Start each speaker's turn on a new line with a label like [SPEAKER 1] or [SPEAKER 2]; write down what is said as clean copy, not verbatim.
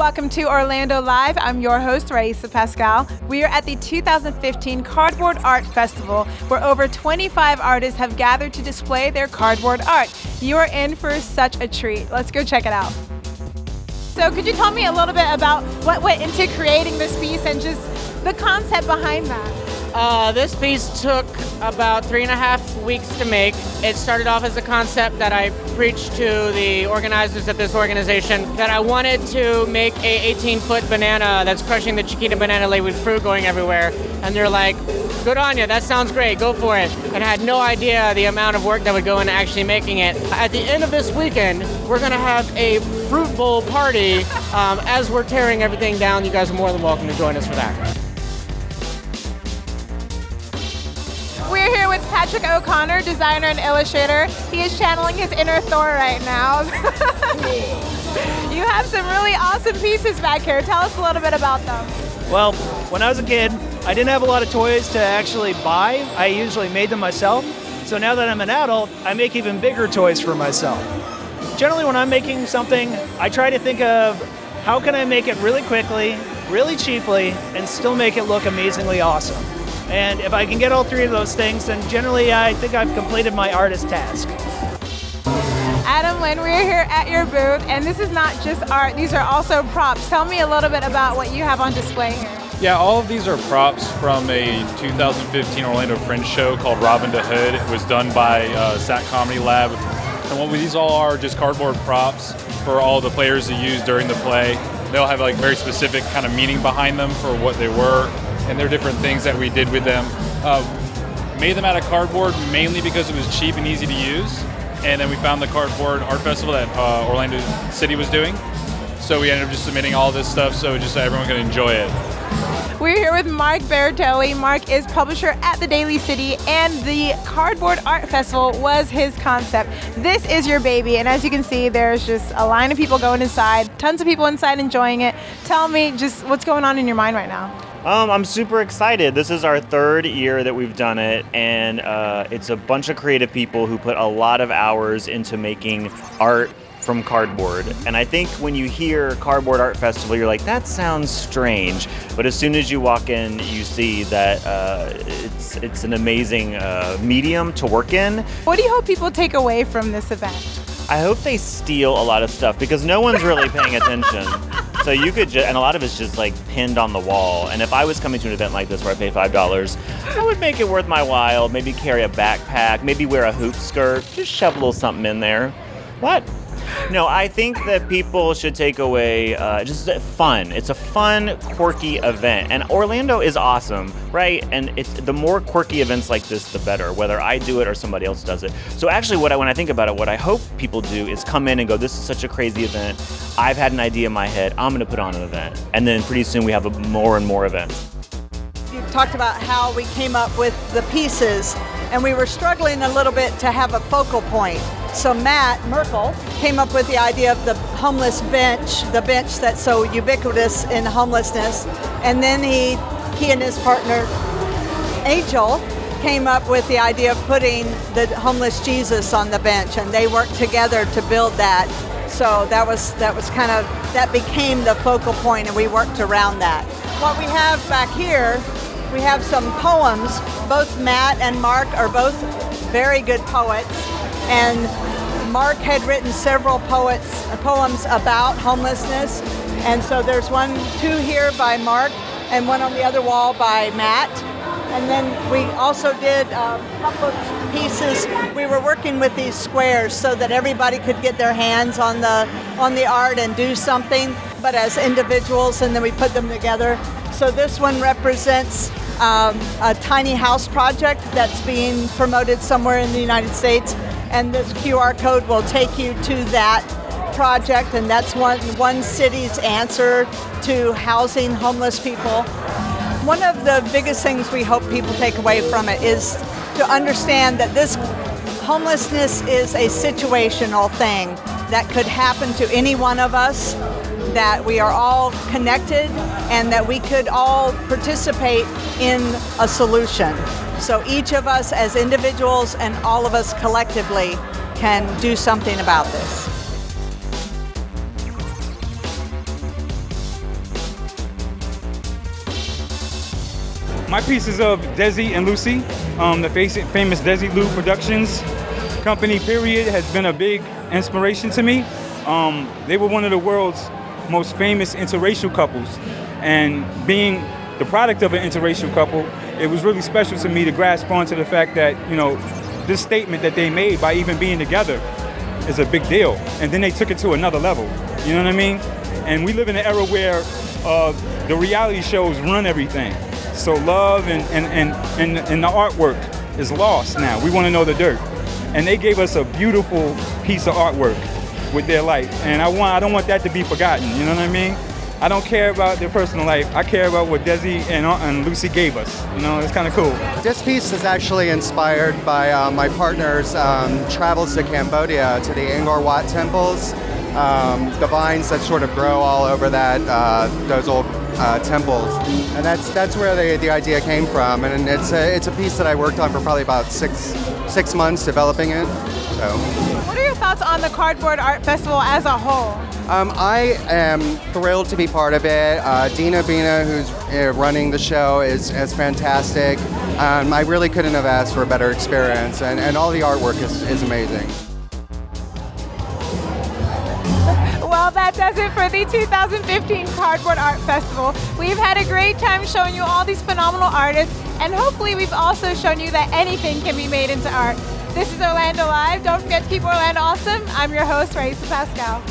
[SPEAKER 1] Welcome to Orlando Live. I'm your host, Raisa Pascal. We are at the 2015 Cardboard Art Festival, where over 25 artists have gathered to display their cardboard art. You are in for such a treat. Let's go check it out. So could you tell me a little bit about what went into creating this piece and just the concept behind that?
[SPEAKER 2] This piece took about 3.5 weeks to make. It started off as a concept that I preached to the organizers of this organization that I wanted to make a 18-foot banana that's crushing the Chiquita banana laid with fruit going everywhere. And they're like, good on you, that sounds great, go for it. And I had no idea the amount of work that would go into actually making it. At the end of this weekend, we're gonna have a fruit bowl party as we're tearing everything down. You guys are more than welcome to join us for that.
[SPEAKER 1] We're here with Patrick O'Connor, designer and illustrator. He is channeling his inner Thor right now. You have some really awesome pieces back here. Tell us a little bit about them.
[SPEAKER 3] Well, when I was a kid, I didn't have a lot of toys to actually buy. I usually made them myself. So now that I'm an adult, I make even bigger toys for myself. Generally, when I'm making something, I try to think of how can I make it really quickly, really cheaply, and still make it look amazingly awesome. And if I can get all three of those things, then generally I think I've completed my artist task.
[SPEAKER 1] Adam Lynn, we're here at your booth, and this is not just art, these are also props. Tell me a little bit about what you have on display here.
[SPEAKER 4] Yeah, all of these are props from a 2015 Orlando Fringe show called Robin to Hood. It was done by SAC Comedy Lab. And what these all are just cardboard props for all the players to use during the play. They'll have like very specific kind of meaning behind them for what they were. And there are different things that we did with them. Made them out of cardboard mainly because it was cheap and easy to use. And then we found the Cardboard Art Festival that Orlando City was doing. So we ended up just submitting all this stuff so just so everyone could enjoy it.
[SPEAKER 1] We're here with Mark Bertoli. Mark is publisher at the Daily City, and the Cardboard Art Festival was his concept. This is your baby, and as you can see, there's just a line of people going inside, tons of people inside enjoying it. Tell me just what's going on in your mind right now.
[SPEAKER 5] I'm super excited. This is our third year that we've done it, and it's a bunch of creative people who put a lot of hours into making art from cardboard. And I think when you hear Cardboard Art Festival, you're like, that sounds strange. But as soon as you walk in, you see that it's an amazing medium to work in.
[SPEAKER 1] What do you hope people take away from this event?
[SPEAKER 5] I hope they steal a lot of stuff because no one's really paying attention. So you could and a lot of it's just like pinned on the wall. And if I was coming to an event like this where I pay $5, I would make it worth my while. Maybe carry a backpack, maybe wear a hoop skirt, just shove a little something in there. What? No, I think that people should take away just fun. It's a fun, quirky event. And Orlando is awesome, right? And the more quirky events like this, the better, whether I do it or somebody else does it. So actually, when I think about it, what I hope people do is come in and go, this is such a crazy event. I've had an idea in my head. I'm going to put on an event. And then pretty soon we have more and more events.
[SPEAKER 6] You talked about how we came up with the pieces, and we were struggling a little bit to have a focal point. So Matt Merkel came up with the idea of the homeless bench, the bench that's so ubiquitous in homelessness. And then he and his partner, Angel, came up with the idea of putting the homeless Jesus on the bench, and they worked together to build that. So that became the focal point, and we worked around that. What we have back here, we have some poems. Both Matt and Mark are both very good poets. And Mark had written several poems about homelessness. And so there's two here by Mark and one on the other wall by Matt. And then we also did a couple of pieces. We were working with these squares so that everybody could get their hands on the art and do something, but as individuals, and then we put them together. So this one represents a tiny house project that's being promoted somewhere in the United States. And this QR code will take you to that project, and that's one city's answer to housing homeless people. One of the biggest things we hope people take away from it is to understand that this homelessness is a situational thing that could happen to any one of us, that we are all connected, and that we could all participate in a solution. So each of us as individuals and all of us collectively can do something about this.
[SPEAKER 7] My piece is of Desi and Lucy, the famous Desi Lou Productions company, period, has been a big inspiration to me. They were one of the world's most famous interracial couples, and being the product of an interracial couple, it was really special to me to grasp onto the fact that, you know, this statement that they made by even being together is a big deal. And then they took it to another level, you know what I mean? And we live in an era where the reality shows run everything. So love and the artwork is lost now. We want to know the dirt. And they gave us a beautiful piece of artwork with their life. And I don't want that to be forgotten, you know what I mean? I don't care about their personal life. I care about what Desi and Lucy gave us. You know, it's kind of cool.
[SPEAKER 8] This piece is actually inspired by my partner's travels to Cambodia to the Angkor Wat temples. The vines that sort of grow all over those old temples, and that's where the idea came from. And it's a piece that I worked on for probably about six months developing it. So.
[SPEAKER 1] What are your thoughts on the Cardboard Art Festival as a whole?
[SPEAKER 8] I am thrilled to be part of it. Dina Bina, who's running the show, is fantastic. I really couldn't have asked for a better experience, and all the artwork is amazing.
[SPEAKER 1] Well, that does it for the 2015 Cardboard Art Festival. We've had a great time showing you all these phenomenal artists, and hopefully we've also shown you that anything can be made into art. This is Orlando Live. Don't forget to keep Orlando awesome. I'm your host, Raisa Pascal.